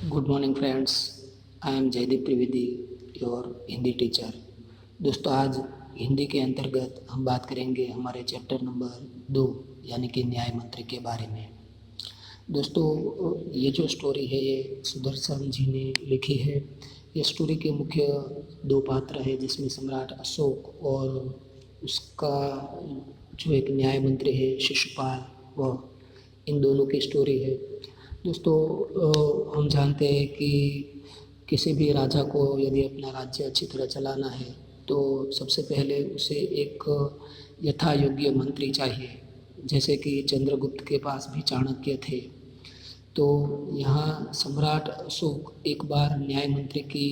Good morning friends. I am Jaydeep Trivedi, your Hindi teacher. दोस्तों, आज हिंदी के अंतर्गत हम बात करेंगे हमारे चैप्टर नंबर 2 यानी कि न्याय मंत्री के बारे में। दोस्तों, ये जो स्टोरी है ये सुदर्शन जी ने लिखी है। ये स्टोरी के मुख्य दो पात्र हैं, जिसमें सम्राट अशोक और उसका जो एक न्याय मंत्री है शिशुपाल, वह इन दोनों की स्टोरी है। दोस्तों, हम जानते हैं कि किसी भी राजा को यदि अपना राज्य अच्छी तरह चलाना है तो सबसे पहले उसे एक यथा योग्य मंत्री चाहिए, जैसे कि चंद्रगुप्त के पास भी चाणक्य थे। तो यहाँ सम्राट अशोक एक बार न्याय मंत्री की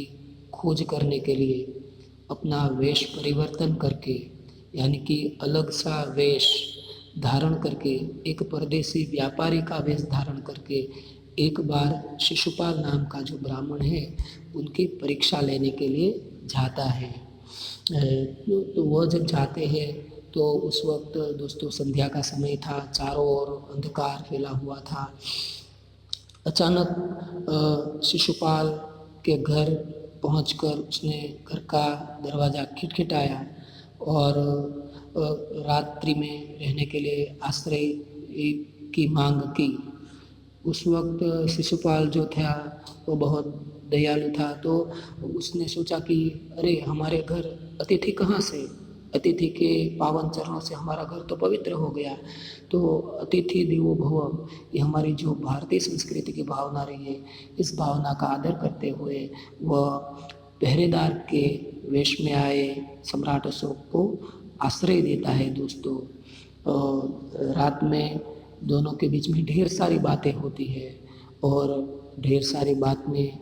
खोज करने के लिए अपना वेश परिवर्तन करके, यानी कि अलग सा वेश धारण करके, एक परदेसी व्यापारी का वेश धारण करके एक बार शिशुपाल नाम का जो ब्राह्मण है उनकी परीक्षा लेने के लिए जाता है। तो वह जब जाते हैं तो उस वक्त दोस्तों संध्या का समय था, चारों ओर अंधकार फैला हुआ था। अचानक शिशुपाल के घर पहुंचकर उसने घर का दरवाज़ा खटखटाया और रात्रि में रहने के लिए आश्रय की मांग की। उस वक्त शिशुपाल जो था वो बहुत दयालु था, तो उसने सोचा कि अरे हमारे घर अतिथि कहाँ से, अतिथि के पावन चरणों से हमारा घर तो पवित्र हो गया। तो अतिथि देवो भव, ये हमारी जो भारतीय संस्कृति की भावना रही है, इस भावना का आदर करते हुए वह पहरेदार के वेश में आए सम्राट अशोक को आश्रय देता है। दोस्तों, रात में दोनों के बीच में ढेर सारी बातें होती है और ढेर सारी बात में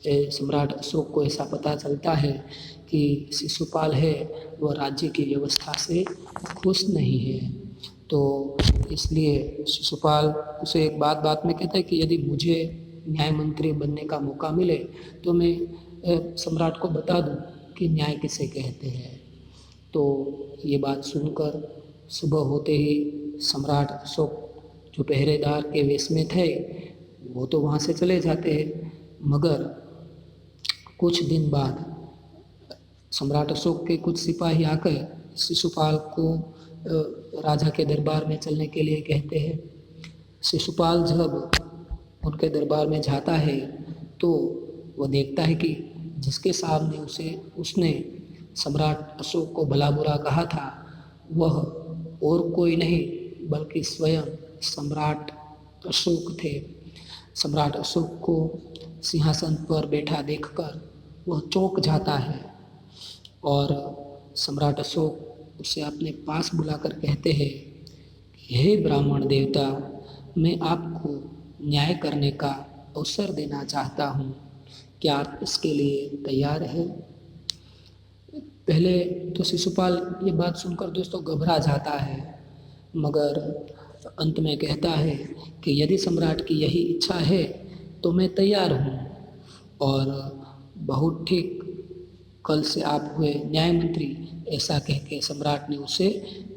सम्राट अशोक को ऐसा पता चलता है कि शिशुपाल है वह राज्य की व्यवस्था से खुश नहीं है। तो इसलिए शिशुपाल उसे एक बात में कहता है कि यदि मुझे न्याय मंत्री बनने का मौका मिले तो मैं सम्राट को बता दूं कि न्याय किसे कहते हैं। तो ये बात सुनकर सुबह होते ही सम्राट अशोक जो पहरेदार के वेश में थे वो तो वहाँ से चले जाते हैं, मगर कुछ दिन बाद सम्राट अशोक के कुछ सिपाही आकर शिशुपाल को राजा के दरबार में चलने के लिए कहते हैं। शिशुपाल जब उनके दरबार में जाता है तो वह देखता है कि जिसके सामने उसने सम्राट अशोक को भला बुरा कहा था वह और कोई नहीं बल्कि स्वयं सम्राट अशोक थे। सम्राट अशोक को सिंहासन पर बैठा देखकर वह चौंक जाता है और सम्राट अशोक उसे अपने पास बुलाकर कहते हैं, हे ब्राह्मण देवता, मैं आपको न्याय करने का अवसर देना चाहता हूँ, क्या आप इसके लिए तैयार हैं? पहले तो शिशुपाल ये बात सुनकर दोस्तों घबरा जाता है, मगर अंत में कहता है कि यदि सम्राट की यही इच्छा है तो मैं तैयार हूँ। और बहुत ठीक, कल से आप हुए न्याय मंत्री, ऐसा कह के सम्राट ने उसे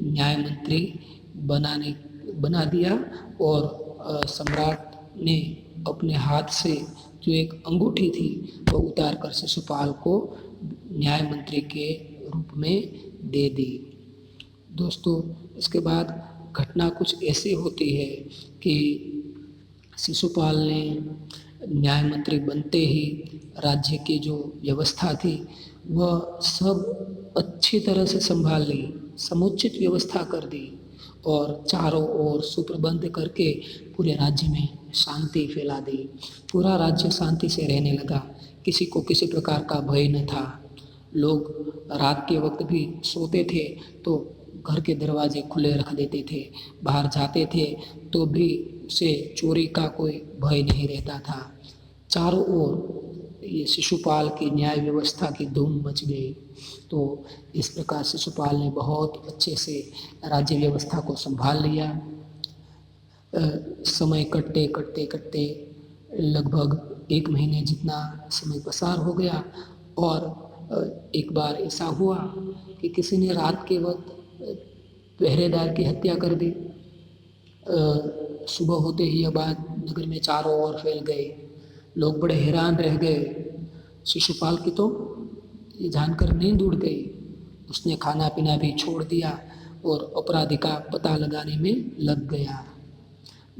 न्याय मंत्री बना दिया। और सम्राट ने अपने हाथ से जो एक अंगूठी थी वो उतार कर शिशुपाल को न्याय मंत्री के रूप में दे दी। दोस्तों, इसके बाद घटना कुछ ऐसी होती है कि शिशुपाल ने न्याय मंत्री बनते ही राज्य की जो व्यवस्था थी वह सब अच्छी तरह से संभाल ली, समुचित व्यवस्था कर दी और चारों ओर सुप्रबंध करके पूरे राज्य में शांति फैला दी। पूरा राज्य शांति से रहने लगा, किसी को किसी प्रकार का भय न था। लोग रात के वक्त भी सोते थे तो घर के दरवाजे खुले रख देते थे, बाहर जाते थे तो भी उसे चोरी का कोई भय नहीं रहता था। चारों ओर ये शिशुपाल की न्याय व्यवस्था की धूम मच गई। तो इस प्रकार शिशुपाल ने बहुत अच्छे से राज्य व्यवस्था को संभाल लिया। समय कटते लगभग 1 महीने जितना समय पसार हो गया और एक बार ऐसा हुआ कि किसी ने रात के वक्त पहरेदार की हत्या कर दी। सुबह होते ही यह बात नगर में चारों ओर फैल गई। लोग बड़े हैरान रह गए। शिशुपाल की तो ये जानकर नींद उड़ गई। उसने खाना पीना भी छोड़ दिया और अपराधी का पता लगाने में लग गया।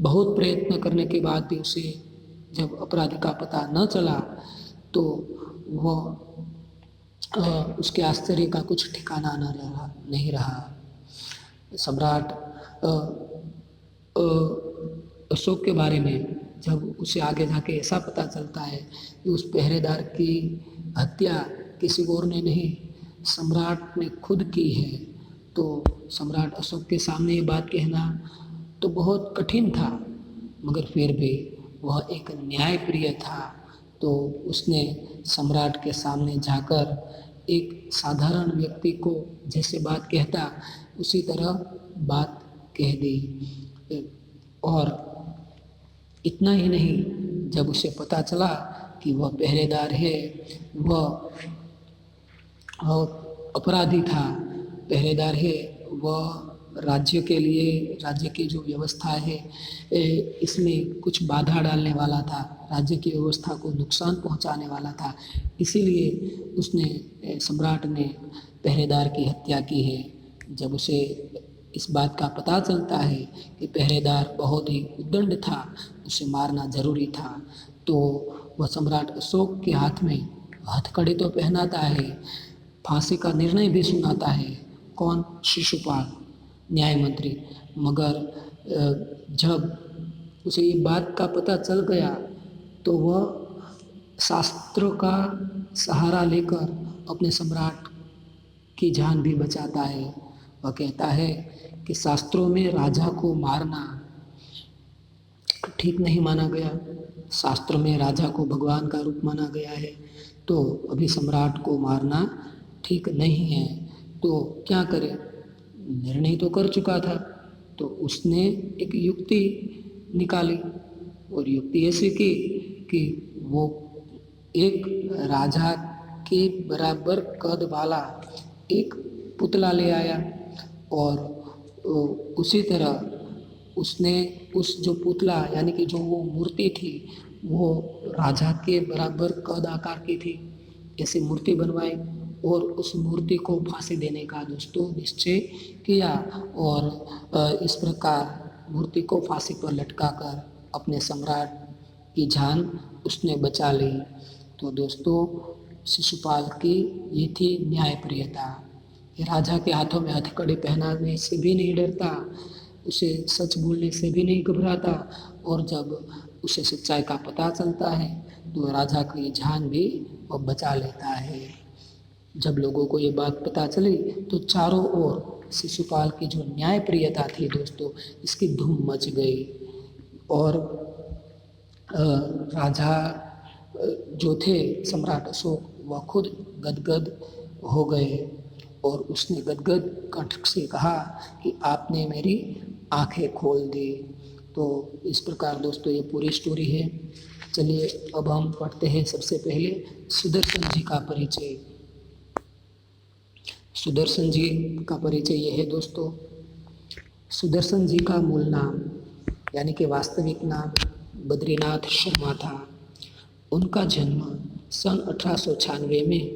बहुत प्रयत्न करने के बाद भी उसे जब अपराधी का पता न चला तो वह उसके आश्चर्य का कुछ ठिकाना नहीं रहा। सम्राट अशोक के बारे में जब उसे आगे जाके ऐसा पता चलता है कि उस पहरेदार की हत्या किसी और ने नहीं, सम्राट ने खुद की है, तो सम्राट अशोक के सामने ये बात कहना तो बहुत कठिन था, मगर फिर भी वह एक न्यायप्रिय था। तो उसने सम्राट के सामने जाकर एक साधारण व्यक्ति को जैसे बात कहता उसी तरह बात कह दी। और इतना ही नहीं, जब उसे पता चला कि वह पहरेदार है, वह अपराधी था, पहरेदार है, वह राज्य के लिए, राज्य की जो व्यवस्था है इसमें कुछ बाधा डालने वाला था, राज्य की व्यवस्था को नुकसान पहुंचाने वाला था, इसीलिए उसने सम्राट ने पहरेदार की हत्या की है। जब उसे इस बात का पता चलता है कि पहरेदार बहुत ही उद्दंड था, उसे मारना जरूरी था, तो वह सम्राट अशोक के हाथ में हथकड़ी तो पहनाता है, फांसी का निर्णय भी सुनाता है। कौन? शिशुपाल, न्याय मंत्री। मगर जब उसे ये बात का पता चल गया तो वह शास्त्रों का सहारा लेकर अपने सम्राट की जान भी बचाता है। वह कहता है कि शास्त्रों में राजा को मारना ठीक नहीं माना गया, शास्त्र में राजा को भगवान का रूप माना गया है, तो अभी सम्राट को मारना ठीक नहीं है, तो क्या करे? निर्णय तो कर चुका था, तो उसने एक युक्ति निकाली और युक्ति ऐसी की कि वो एक राजा के बराबर कद वाला एक पुतला ले आया और उसी तरह उसने उस जो पुतला यानी कि जो वो मूर्ति थी वो राजा के बराबर कद आकार की थी, ऐसी मूर्ति बनवाई और उस मूर्ति को फांसी देने का दोस्तों निश्चय किया और इस प्रकार मूर्ति को फांसी पर लटकाकर अपने सम्राट की जान उसने बचा ली। तो दोस्तों शिशुपाल की ये थी न्यायप्रियता। ये राजा के हाथों में हथकड़ी पहनाने से भी नहीं डरता, उसे सच बोलने से भी नहीं घबराता, और जब उसे सच्चाई का पता चलता है तो राजा की जान भी वो बचा लेता है। जब लोगों को ये बात पता चली तो चारों ओर शिशुपाल की जो न्यायप्रियता थी दोस्तों, इसकी धूम मच गई और राजा जो थे सम्राट अशोक वह खुद गदगद हो गए और उसने गदगद कंठ से कहा कि आपने मेरी आंखें खोल दी। तो इस प्रकार दोस्तों ये पूरी स्टोरी है। चलिए अब हम पढ़ते हैं सबसे पहले सुदर्शन जी का परिचय। सुदर्शन जी का परिचय ये है दोस्तों। सुदर्शन जी का मूल नाम यानी कि वास्तविक नाम बद्रीनाथ शर्मा था। उनका जन्म सन 1896 में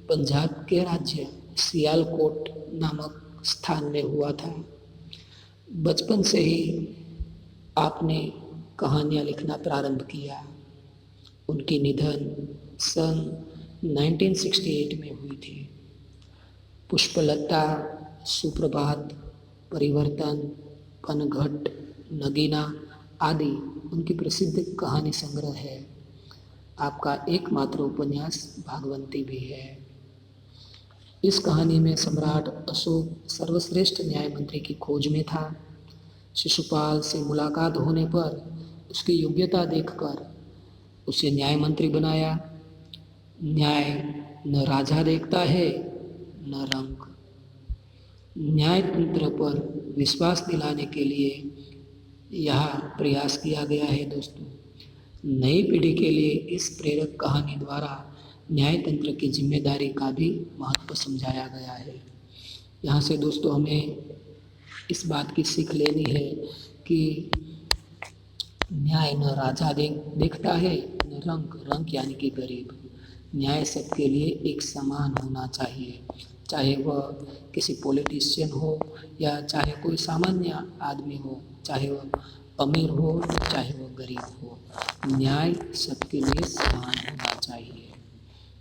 पंजाब के राज्य सियालकोट नामक स्थान में हुआ था। बचपन से ही आपने कहानियाँ लिखना प्रारंभ किया। उनकी निधन सन 1968 में हुई थी। पुष्पलता, सुप्रभात, परिवर्तन, पनघट, नगीना आदि उनकी प्रसिद्ध कहानी संग्रह है। आपका एकमात्र उपन्यास भागवंती भी है। इस कहानी में सम्राट अशोक सर्वश्रेष्ठ न्याय मंत्री की खोज में था। शिशुपाल से मुलाकात होने पर उसकी योग्यता देखकर उसे न्याय मंत्री बनाया। न्याय न राजा देखता है न रंग। न्याय तंत्र पर विश्वास दिलाने के लिए यह प्रयास किया गया है दोस्तों। नई पीढ़ी के लिए इस प्रेरक कहानी द्वारा न्याय तंत्र की जिम्मेदारी का भी महत्व समझाया गया है। यहाँ से दोस्तों हमें इस बात की सीख लेनी है कि न्याय न राजा देखता है न रंक यानी कि गरीब। न्याय सबके लिए एक समान होना चाहिए, चाहे वह किसी पॉलिटिशियन हो या चाहे कोई सामान्य आदमी हो, चाहे वह अमीर हो चाहे वह गरीब हो, न्याय सबके लिए समान होना चाहिए।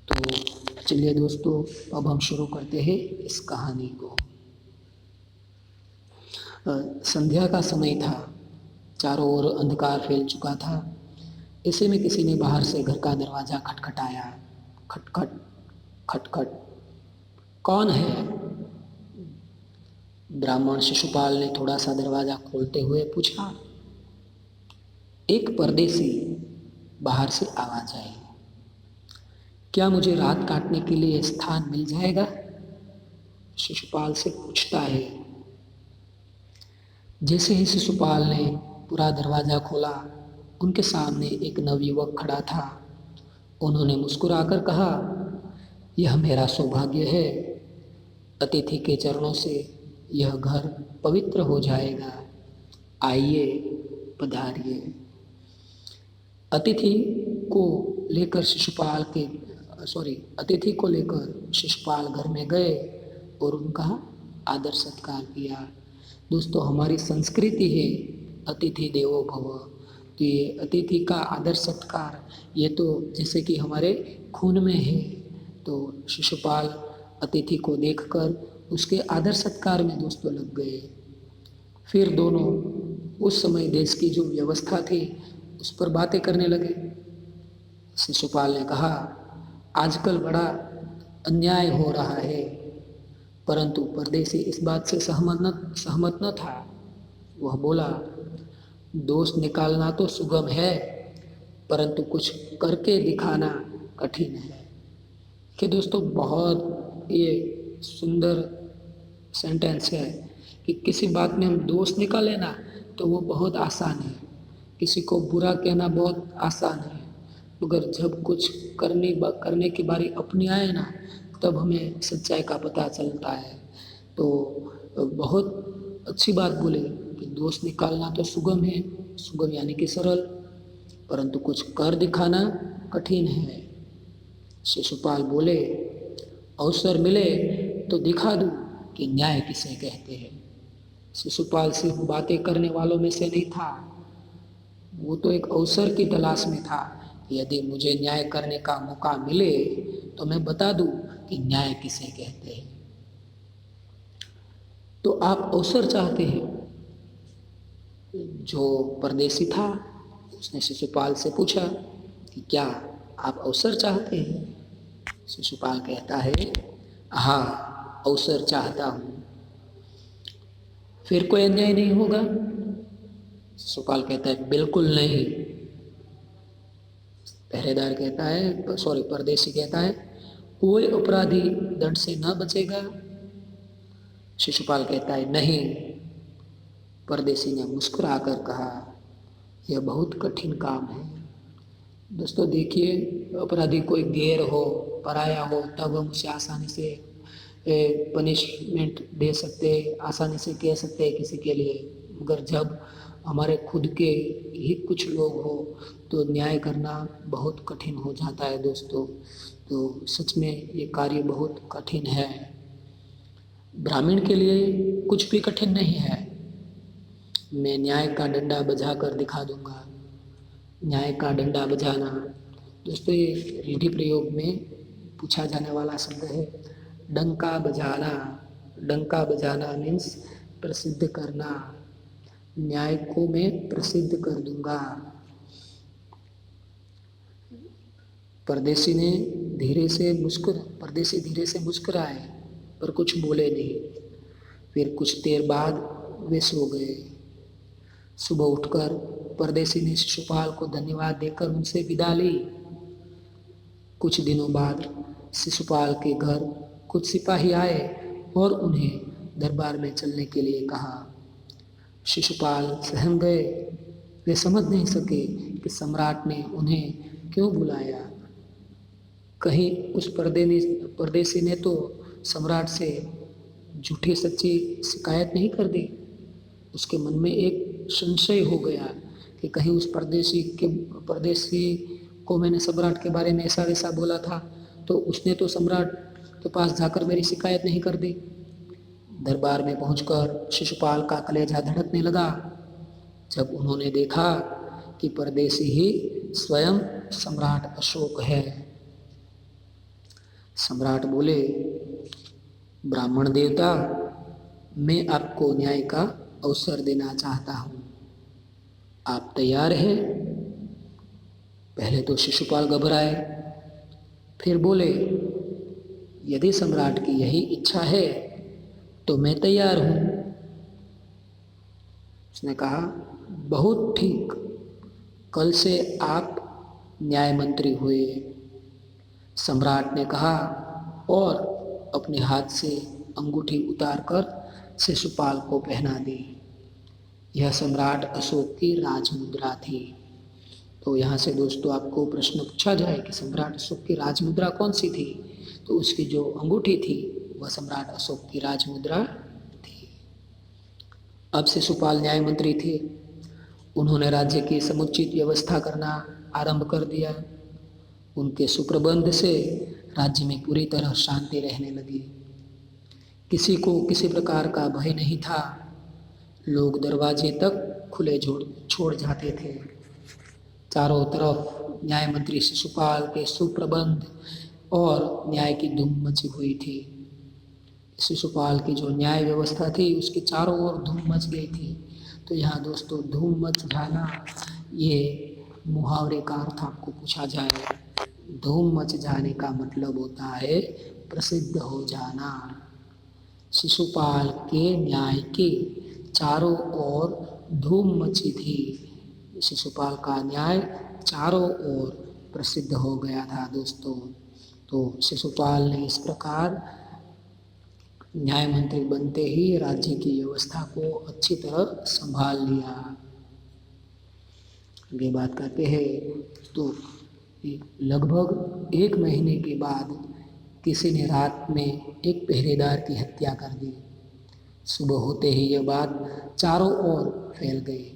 तो चलिए दोस्तों, अब हम शुरू करते हैं इस कहानी को। संध्या का समय था, चारों ओर अंधकार फैल चुका था। ऐसे में किसी ने बाहर से घर का दरवाजा खटखटाया। खटखट खटखट। कौन है? ब्राह्मण शिशुपाल ने थोड़ा सा दरवाजा खोलते हुए पूछा। एक परदेसी, बाहर से आवाज आई। क्या मुझे रात काटने के लिए स्थान मिल जाएगा? शिशुपाल से पूछता है। जैसे ही शिशुपाल ने पूरा दरवाजा खोला, उनके सामने एक नवयुवक खड़ा था। उन्होंने मुस्कुराकर कहा, यह मेरा सौभाग्य है। अतिथि के चरणों से यह घर पवित्र हो जाएगा। आइए, पधारिए। अतिथि को लेकर शिशुपाल घर में गए और उनका आदर सत्कार किया। दोस्तों, हमारी संस्कृति है अतिथि देवो भव। तो ये अतिथि का आदर सत्कार, ये तो जैसे कि हमारे खून में है। तो शिशुपाल अतिथि को देखकर उसके आदर सत्कार में दोस्तों लग गए। फिर दोनों उस समय देश की जो व्यवस्था थी उस पर बातें करने लगे। शिशुपाल ने कहा, आजकल बड़ा अन्याय हो रहा है, परंतु परदेसी इस बात से सहमत न था। वह बोला, दोष निकालना तो सुगम है, परंतु कुछ करके दिखाना कठिन है। कि दोस्तों, बहुत ये सुंदर सेंटेंस है कि किसी बात में हम दोष निकालें ना तो वो बहुत आसान है, किसी को बुरा कहना बहुत आसान है, मगर जब कुछ करने की बारी अपनी आए ना, तब हमें सच्चाई का पता चलता है। तो बहुत अच्छी बात बोले कि दोष निकालना तो सुगम है, सुगम यानी कि सरल, परंतु कुछ कर दिखाना कठिन है। शिशुपाल बोले, अवसर मिले तो दिखा दूं कि न्याय किसे कहते हैं। शिशुपाल सिर्फ बातें करने वालों में से नहीं था, वो तो एक अवसर की तलाश में था। यदि मुझे न्याय करने का मौका मिले तो मैं बता दूं कि न्याय किसे कहते हैं। तो आप अवसर चाहते हैं? जो परदेसी था उसने शिशुपाल से पूछा कि क्या आप अवसर चाहते हैं? शिशुपाल कहता है, हाँ, अवसर चाहता हूँ। फिर कोई अन्याय नहीं होगा? शिशुपाल कहता है, बिल्कुल नहीं। परदेसी कहता है, कोई अपराधी दंड से न बचेगा? शिशुपाल कहता है, नहीं। परदेसी ने मुस्कुराकर कहा, यह बहुत कठिन काम है। दोस्तों देखिए, अपराधी कोई गैर हो, पराया हो, तब हम उसे आसानी से पनिशमेंट दे सकते, आसानी से कह सकते हैं किसी के लिए, मगर जब हमारे खुद के ही कुछ लोग हो तो न्याय करना बहुत कठिन हो जाता है दोस्तों। तो सच में ये कार्य बहुत कठिन है। ब्राह्मण के लिए कुछ भी कठिन नहीं है। मैं न्याय का डंडा बजा कर दिखा दूंगा। न्याय का डंडा बजाना दोस्तों, ये रूढ़ि प्रयोग में पूछा जाने वाला शब्द है। डंका बजाना, डंका बजाना मीन्स प्रसिद्ध करना। न्याय को मैं प्रसिद्ध कर दूंगा। परदेसी धीरे से मुस्कुराए पर कुछ बोले नहीं। फिर कुछ देर बाद वे सो गए। सुबह उठकर परदेसी ने शिशुपाल को धन्यवाद देकर उनसे विदा ली। कुछ दिनों बाद शिशुपाल के घर कुछ सिपाही आए और उन्हें दरबार में चलने के लिए कहा। शिशुपाल सहम गए। वे समझ नहीं सके कि सम्राट ने उन्हें क्यों बुलाया। कहीं उस परदेसी ने तो सम्राट से झूठी सच्ची शिकायत नहीं कर दी। उसके मन में एक संशय हो गया कि कहीं उस परदेसी को मैंने सम्राट के बारे में ऐसा वैसा बोला था, तो उसने तो सम्राट के पास जाकर मेरी शिकायत नहीं कर दी। दरबार में पहुंचकर शिशुपाल का कलेजा धड़कने लगा जब उन्होंने देखा कि परदेसी ही स्वयं सम्राट अशोक है। सम्राट बोले, ब्राह्मण देवता, मैं आपको न्याय का अवसर देना चाहता हूँ, आप तैयार हैं? पहले तो शिशुपाल घबराए, फिर बोले, यदि सम्राट की यही इच्छा है तो मैं तैयार हूँ। उसने कहा, बहुत ठीक, कल से आप न्याय मंत्री हुए। सम्राट ने कहा और अपने हाथ से अंगूठी उतारकर शिशुपाल को पहना दी। यह सम्राट अशोक की राजमुद्रा थी। तो यहाँ से दोस्तों आपको प्रश्न पूछा जाए कि सम्राट अशोक की राजमुद्रा कौन सी थी, तो उसकी जो अंगूठी थी वह सम्राट अशोक की राजमुद्रा थी। अब शिशुपाल न्याय मंत्री थे। उन्होंने राज्य की समुचित व्यवस्था करना आरंभ कर दिया। उनके सुप्रबंध से राज्य में पूरी तरह शांति रहने लगी। किसी को किसी प्रकार का भय नहीं था। लोग दरवाजे तक खुले छोड़ जाते थे। चारों तरफ न्याय मंत्री शिशुपाल के सुप्रबंध और न्याय की धूम मची हुई थी। शिशुपाल की जो न्याय व्यवस्था थी उसकी चारों ओर धूम मच गई थी। तो यहाँ दोस्तों धूम मच जाना, ये मुहावरे का अर्थ आपको पूछा जाए। धूम मच जाने का मतलब होता है प्रसिद्ध हो जाना। शिशुपाल के न्याय की चारों ओर धूम मची थी। शिशुपाल का न्याय चारों ओर प्रसिद्ध हो गया था दोस्तों। तो शिशुपाल ने इस प्रकार न्याय मंत्री बनते ही राज्य की व्यवस्था को अच्छी तरह संभाल लिया। ये बात करते हैं तो लगभग 1 महीने के बाद किसी ने रात में एक पहरेदार की हत्या कर दी। सुबह होते ही यह बात चारों ओर फैल गई।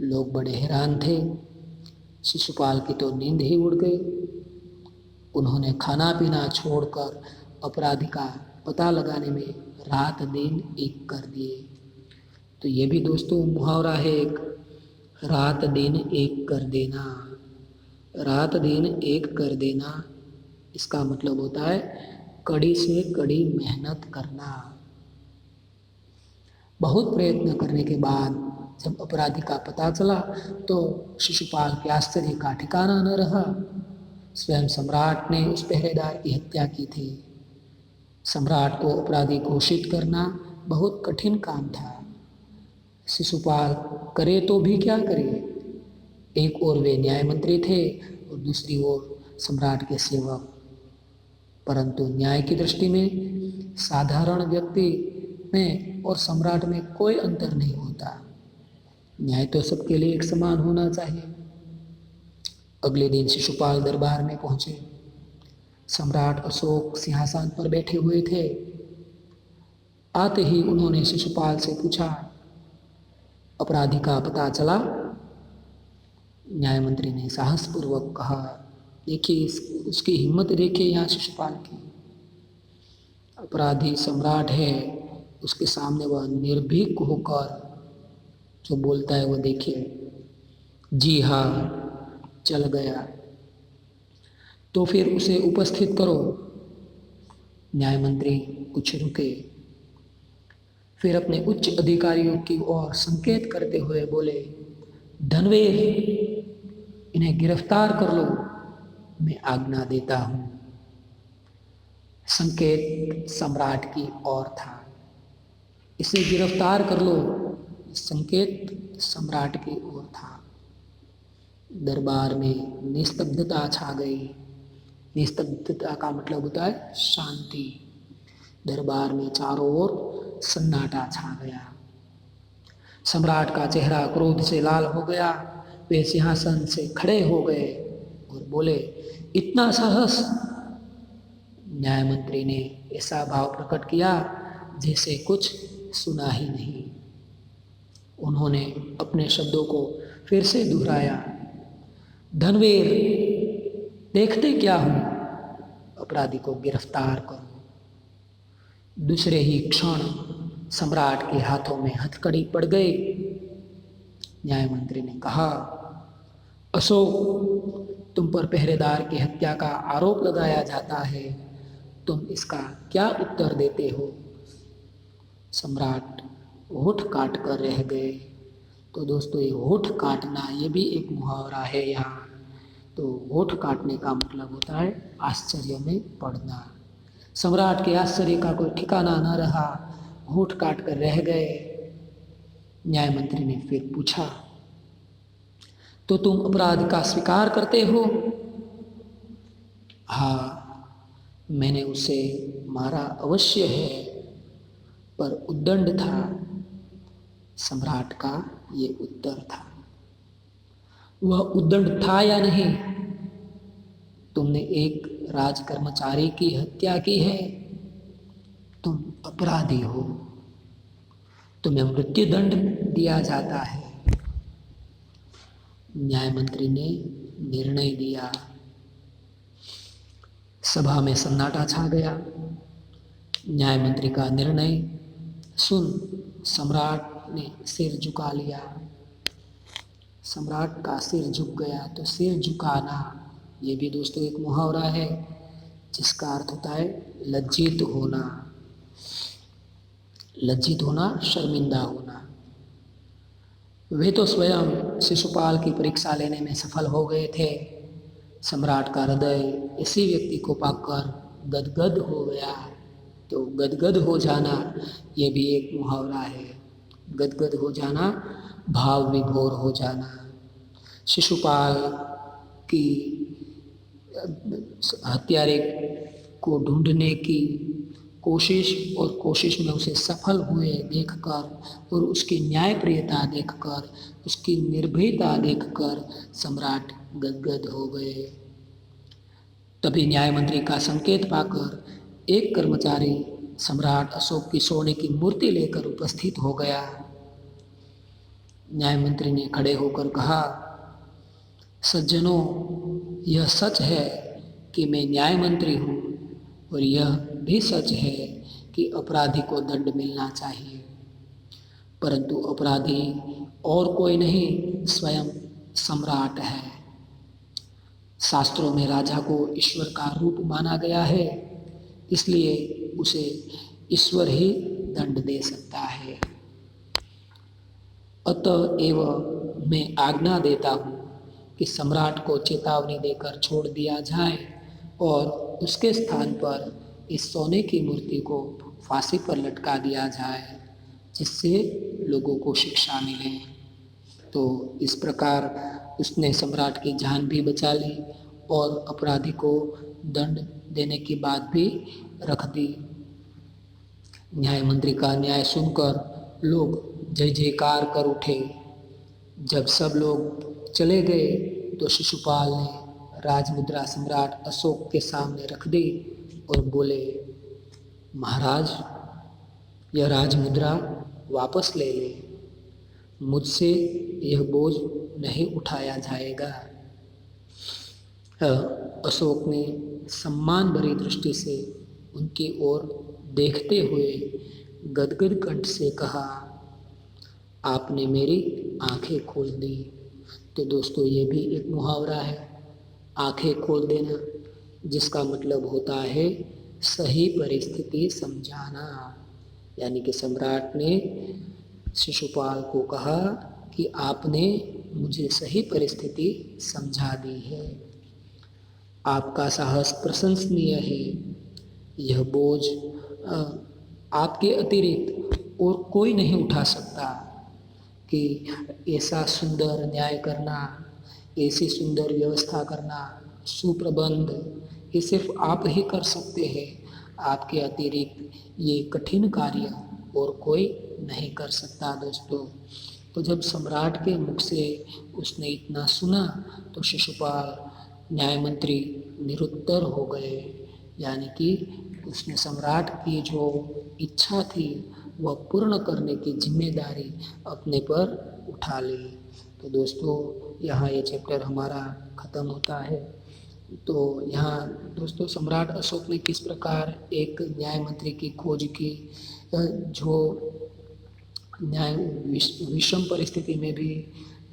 लोग बड़े हैरान थे। शिशुपाल की तो नींद ही उड़ गई। उन्होंने खाना पीना छोड़कर अपराधी का पता लगाने में रात दिन एक कर दिए। तो ये भी दोस्तों मुहावरा है एक, रात दिन एक कर देना। रात दिन एक कर देना, इसका मतलब होता है कड़ी से कड़ी मेहनत करना। बहुत प्रयत्न करने के बाद जब अपराधी का पता चला तो शिशुपाल के आश्चर्य का ठिकाना न रहा। स्वयं सम्राट ने उस पहरेदार की हत्या की थी। सम्राट को अपराधी घोषित करना बहुत कठिन काम था। शिशुपाल करे तो भी क्या करे। एक ओर वे न्याय मंत्री थे और दूसरी ओर सम्राट के सेवक। परंतु न्याय की दृष्टि में साधारण व्यक्ति में और सम्राट में कोई अंतर नहीं होता। न्याय तो सबके लिए एक समान होना चाहिए। अगले दिन शिशुपाल दरबार में पहुंचे। सम्राट अशोक सिंहासन पर बैठे हुए थे। आते ही उन्होंने शिशुपाल से पूछा, अपराधी का पता चला? न्याय मंत्री ने साहसपूर्वक कहा, देखिए उसकी हिम्मत देखिए यहाँ शिशुपाल की। अपराधी सम्राट है, उसके सामने वह निर्भीक होकर जो बोलता है वो देखिए। जी हाँ, चल गया। तो फिर उसे उपस्थित करो। न्याय मंत्री कुछ रुके, फिर अपने उच्च अधिकारियों की ओर संकेत करते हुए बोले, धनवीर, इन्हें गिरफ्तार कर लो, मैं आज्ञा देता हूँ। संकेत सम्राट की ओर था। इसे गिरफ्तार कर लो, संकेत सम्राट की ओर था। दरबार में निस्तब्धता छा गई। निस्तब्धता का मतलब होता है शांति। दरबार में चारों ओर सन्नाटा छा गया। सम्राट का चेहरा क्रोध से लाल हो गया। वे सिंहासन से खड़े हो गए और बोले, इतना साहस? न्याय मंत्री ने ऐसा भाव प्रकट किया जैसे कुछ सुना ही नहीं। उन्होंने अपने शब्दों को फिर से दोहराया, धनवीर, देखते क्या हूं, अपराधी को गिरफ्तार करो। दूसरे ही क्षण सम्राट के हाथों में हथकड़ी पड़ गई। न्याय मंत्री ने कहा, अशोक, तुम पर पहरेदार की हत्या का आरोप लगाया जाता है, तुम इसका क्या उत्तर देते हो? सम्राट होठ काट कर रह गए। तो दोस्तों, ये होठ काटना ये भी एक मुहावरा है यहाँ। तो होठ काटने का मतलब होता है आश्चर्य में पड़ना। सम्राट के आश्चर्य का कोई ठिकाना न रहा, होठ काट कर रह गए। न्याय मंत्री ने फिर पूछा, तो तुम अपराध का स्वीकार करते हो? हाँ, मैंने उसे मारा अवश्य है, पर उद्दंड था। सम्राट का ये उत्तर था। वह उद्दंड था या नहीं? तुमने एक राजकर्मचारी की हत्या की है, तुम अपराधी हो, तुम्हें मृत्युदंड दिया जाता है। न्याय मंत्री ने निर्णय दिया। सभा में सन्नाटा छा गया। न्याय मंत्री का निर्णय सुन सम्राट ने सिर झुका लिया। सम्राट का सिर झुक गया। तो सिर झुकाना ये भी दोस्तों एक मुहावरा है जिसका अर्थ होता है लज्जित होना। लज्जित होना, शर्मिंदा होना। वे तो स्वयं शिशुपाल की परीक्षा लेने में सफल हो गए थे। सम्राट का हृदय इसी व्यक्ति को पाकर गदगद हो गया। तो गदगद हो जाना ये भी एक मुहावरा है। गदगद हो जाना, भाव विभोर हो जाना। शिशुपाल की हत्यारे को ढूंढने की कोशिश और कोशिश में उसे सफल हुए देखकर और उसकी न्यायप्रियता देखकर, उसकी निर्भीकता देखकर सम्राट गदगद हो गए। तभी न्याय मंत्री का संकेत पाकर एक कर्मचारी सम्राट अशोक की सोने की मूर्ति लेकर उपस्थित हो गया। न्याय मंत्री ने खड़े होकर कहा, सज्जनों, यह सच है कि मैं न्याय मंत्री हूँ और यह भी सच है कि अपराधी को दंड मिलना चाहिए, परंतु अपराधी और कोई नहीं, स्वयं सम्राट है। शास्त्रों में राजा को ईश्वर का रूप माना गया है, इसलिए उसे ईश्वर ही दंड दे सकता है। अतएव मैं आज्ञा देता हूँ कि सम्राट को चेतावनी देकर छोड़ दिया जाए और उसके स्थान पर इस सोने की मूर्ति को फांसी पर लटका दिया जाए, जिससे लोगों को शिक्षा मिले। तो इस प्रकार उसने सम्राट की जान भी बचा ली और अपराधी को दंड देने की बात भी रख दी। न्याय मंत्री का न्याय सुनकर लोग जय जयकार कर उठे। जब सब लोग चले गए तो शिशुपाल ने राजमुद्रा सम्राट अशोक के सामने रख दी और बोले, महाराज, यह राजमुद्रा वापस ले ले, मुझसे यह बोझ नहीं उठाया जाएगा। अशोक ने सम्मान भरी दृष्टि से उनकी ओर देखते हुए गदगद कंठ से कहा, आपने मेरी आंखें खोल दी। तो दोस्तों, ये भी एक मुहावरा है, आंखें खोल देना, जिसका मतलब होता है सही परिस्थिति समझाना। यानी कि सम्राट ने शिशुपाल को कहा कि आपने मुझे सही परिस्थिति समझा दी है, आपका साहस प्रशंसनीय है, यह बोझ आपके अतिरिक्त और कोई नहीं उठा सकता कि ऐसा सुंदर न्याय करना, ऐसी सुंदर व्यवस्था करना, सुप्रबंध, ये सिर्फ आप ही कर सकते हैं। आपके अतिरिक्त ये कठिन कार्य और कोई नहीं कर सकता। दोस्तों, तो जब सम्राट के मुख से उसने इतना सुना तो शिशुपाल न्याय मंत्री निरुत्तर हो गए। यानी कि उसने सम्राट की जो इच्छा थी वह पूर्ण करने की जिम्मेदारी अपने पर उठा ली। तो दोस्तों यहाँ ये चैप्टर हमारा ख़त्म होता है। तो यहाँ दोस्तों सम्राट अशोक ने किस प्रकार एक न्याय मंत्री की खोज की, जो न्याय विषम परिस्थिति में भी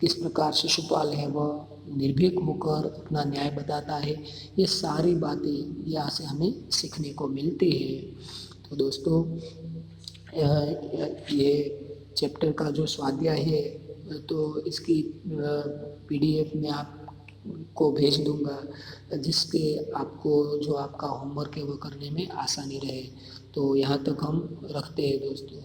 किस प्रकार शिशुपाल है वह निर्भीक होकर अपना न्याय बताता है, ये सारी बातें यहाँ से हमें सीखने को मिलती है। तो दोस्तों ये चैप्टर का जो स्वाध्याय है तो इसकी PDF में आपको भेज दूंगा, जिसके आपको जो आपका होमवर्क है वो करने में आसानी रहे। तो यहाँ तक हम रखते हैं दोस्तों।